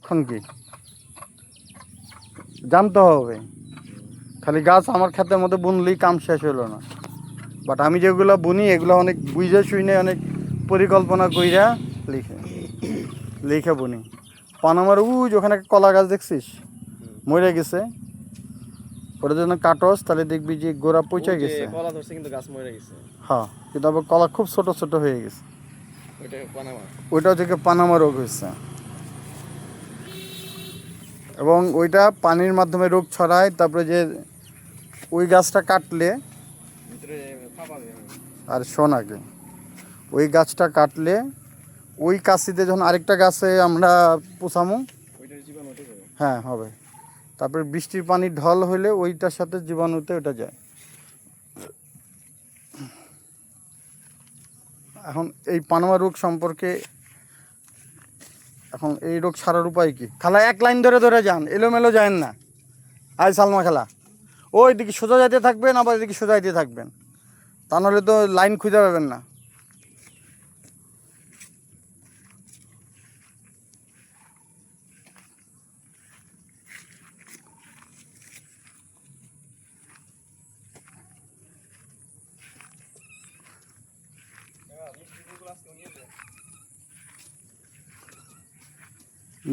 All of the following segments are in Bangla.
লক্ষণ কি জানতে হবে। খালি গাছ আমার ক্ষেতের মধ্যে বুনলেই কাম শেষ হলো না। বাট আমি যেগুলো বুনি এগুলো অনেক বুঝে শুনে অনেক পরিকল্পনা কইরা লিখে লিখে বুনি। পানামার ওখানে কলা গাছ দেখছিস মরে গেছে, ওটা জন্য কাটস তাহলে দেখবি যে গোড়া পচে গেছে। কলা ধরছে কিন্তু গাছ মরে গেছে। হ্যাঁ, কিন্তু আবার কলা খুব ছোট ছোট হয়ে গেছে, ওইটা থেকে পানামা রোগ হয়েছে। এবং ওইটা পানির মাধ্যমে রোগ ছড়ায়। তারপরে যে ওই গাছটা কাটলে আর শোন আগে, ওই গাছটা কাটলে ওই কাশিতে যখন আরেকটা গাছে আমরা পোষামো, হ্যাঁ হবে। তারপরে বৃষ্টির পানির ঢল হলে ওইটার সাথে জীবাণুতে ওটা যায়। এখন এই পানোয়া রোগ সম্পর্কে এখন এই রোগ সারার উপায় কি? খালা এক লাইন ধরে ধরে যান, এলোমেলো যান না। আয় সালমা খেলা, ওই দিকে সোজা যাইতে থাকবেন, আবার এদিকে সোজা যাইতে থাকবেন, তা নাহলে তো লাইন খুঁজে পাবেন না।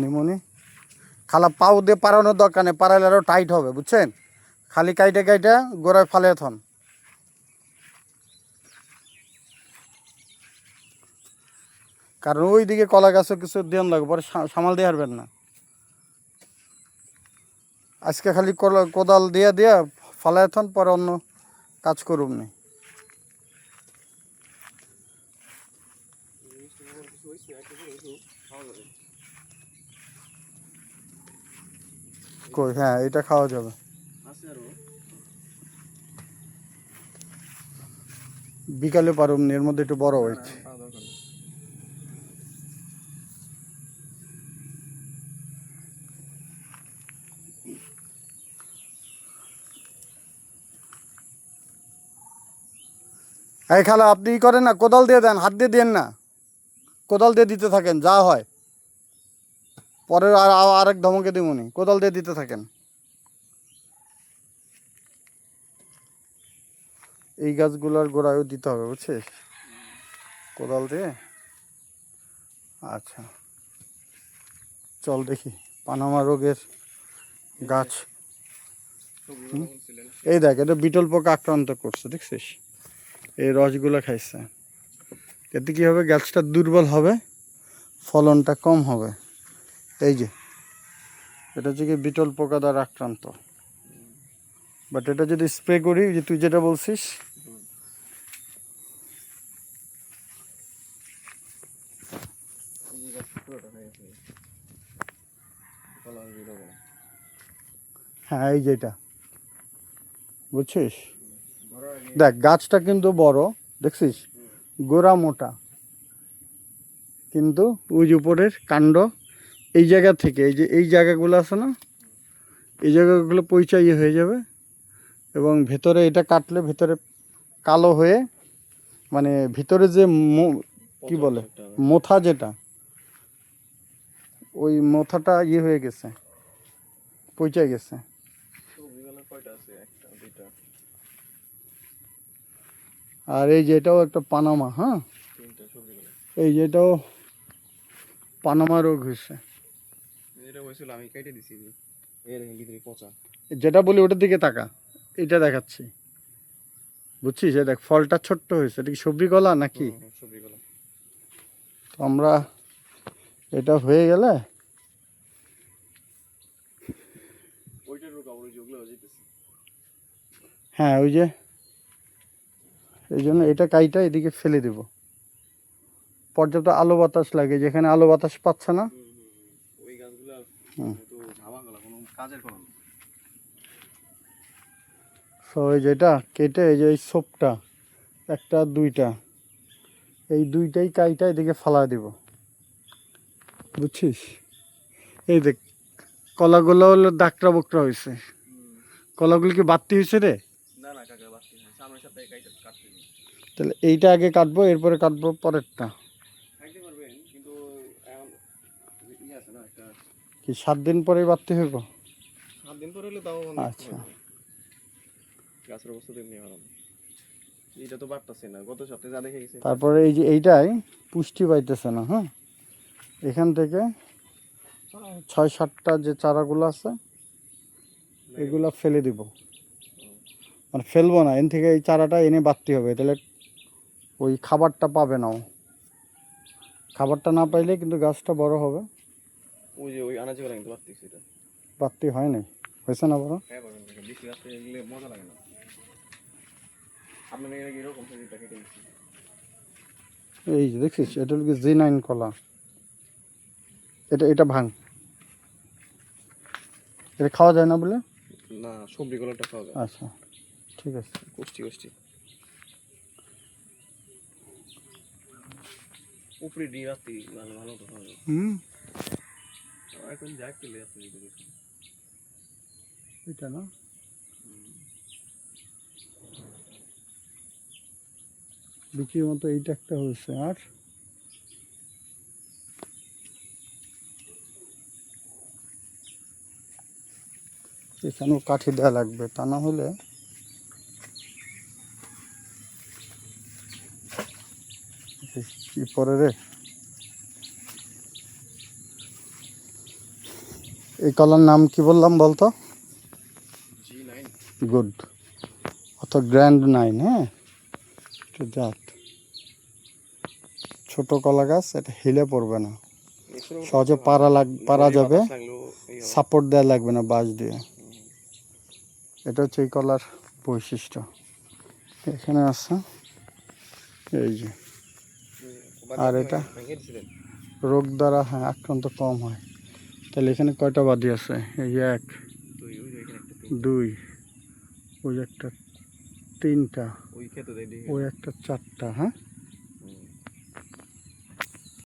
নিমনি খালা পাও দিয়ে পারানোর দরকার নেই, পারাইলে আরও টাইট হবে, বুঝছেন? খালি কাইটে কাইটে গোড়ায় ফালে থন। কারণ ওই দিকে কলা গাছও কিছু দেন লাগবে, পরে সামাল দিয়ে হারবেন না। আজকে খালি কোদাল দিয়ে দিয়ে ফালায় থন, পরে অন্য কাজ করুন নি। কই, হ্যাঁ এটা খাওয়া যাবে। বিকালে পারুন, এর মধ্যে একটু বড় হয়েছে। এই খালা আপনি ই করেন না, কোদাল দিয়ে দেন, হাত দিয়ে দেন না, কোদাল দিয়ে দিতে থাকেন, যা হয় পরে আরেক ধমকে দিমুনি, কোদাল দিয়ে দিতে থাকেন। এই গাছগুলোর গোড়ায়ও দিতে হবে, বুঝছিস, কোদাল দিয়ে। আচ্ছা চল দেখি পানামা রোগের গাছ। এই দেখ, এটা বিটল পোকা আক্রান্ত করছে, দেখছিস, এই রসগুলো খাইছে। এতে কী হবে, গাছটা দুর্বল হবে, ফলনটা কম হবে। এই যে এটা হচ্ছে কি বিটল পোকা দ্বারা আক্রান্ত। বাট এটা যদি স্প্রে করি, যে তুই যেটা বলছিস, হ্যাঁ এই যেটা বুঝছিস, দেখ গাছটা কিন্তু বড়, দেখছিস, গোড়া মোটা, কিন্তু ওই যে উপরের কাণ্ড এই জায়গা থেকে, এই যে এই জায়গাগুলো আছে না, এই জায়গাগুলো পরিচয় হয়ে যাবে। এবং ভেতরে এটা কাটলে ভেতরে কালো হয়ে, মানে ভিতরে যে কি বলে মোথা, যেটা ওই মোথাটা হয়ে গেছে, পচে গেছে। আর এই যেটাও একটা পানামা, হ্যাঁ এই যেটাও পানামা রোগ হয়েছে, যেটা বলি ওটার দিকে তাকা, এটা দেখাচ্ছি, বুঝছিস? এই দেখ ফলটা ছোট্ট হয়েছে, এটা কি সবজি কলা নাকি? তো আমরা এটা হয়ে গেলে হ্যাঁ ওই যে এই জন্য এটা কাইটা এদিকে ফেলে দেব। পর্যাপ্ত আলো বাতাস লাগে, যেখানে আলো বাতাস পাচ্ছে না সবাই যেটা কেটে, এই যে এই সোপটা একটা দুইটা, এই দুইটাই কাইটা এদিকে ফালা দিব, বুঝছিস? এই দেখ কলাগুলো হলো দাকড়া বকরা হয়েছে, কলাগুলো কি বাড়তি হয়েছে রে? তাহলে এইটা আগে কাটবো, এরপরে কাটবো পরেরটা। কি 7 দিন পরেই বাড়তে হইব? 7 দিন পরে হলে তাও আচ্ছা। গাছের অবস্থা তেমনি খারাপ। এটা তো বাড়তেছে না, গত সপ্তাহে যা দেখে গেছে। তারপরে এই যে এইটাই পুষ্টি পাইতেছে না, হ্যাঁ, এখান থেকে 6-7টা যে চারাগুলো আছে এগুলা ফেলে দিব, মানে ফেলবো না, এন থেকে এই চারাটা এনে বাড়তে হবে, তাহলে ওই খাবারটা পাবে না ও। খাবারটা না পাইলে কিন্তু গাছটা বড় হবে। ওই যে ওই আনাজে কিন্তু বাড়তেছে এটা। বাড়তি হয় নাই, হয়েছে না বড়? হ্যাঁ বলেন, বেশি গাছে এগুলো মজা লাগে না। আপনার এরকম সেটা কেটে দিচ্ছি। এই যে দেখছিস, এটা হলো কি G9 কলা। এটা ভাঙ, এটা খাওয়া যায় না বলে? না, সবজি কলাটা খাওয়া যায়। আচ্ছা ঠিক আছে। কুষ্টি উপরে দিয়ে রাত্রি ভালো ভালো তো হবে। এখন যাই পেলে আপনি এটা না, বিক্রির মতো এইটা একটা হয়েছে। আর এখানেও কাঠি দেওয়া লাগবে, তা না হলে কি পরে রে। এই কলার নাম কি বললাম বলতো? G9। গুড, অত গ্র্যান্ড 9। হ্যাঁ, এটা জাত ছোট কলা গাছ, এটা হিলে পড়বে না, সহজে পারা যাবে, সাপোর্ট দেওয়া লাগবে না বাঁশ দিয়ে। এটা হচ্ছে এই কলার বৈশিষ্ট্য। এখানে আছে এই যে, আর এটা রোগ দ্বারা হ্যাঁ আক্রান্ত কম হয়। তাহলে এখানে কয়টা বাদি আছে? এই 1 2, ওই একটা 3টা, ওই একটা 4টা। হ্যাঁ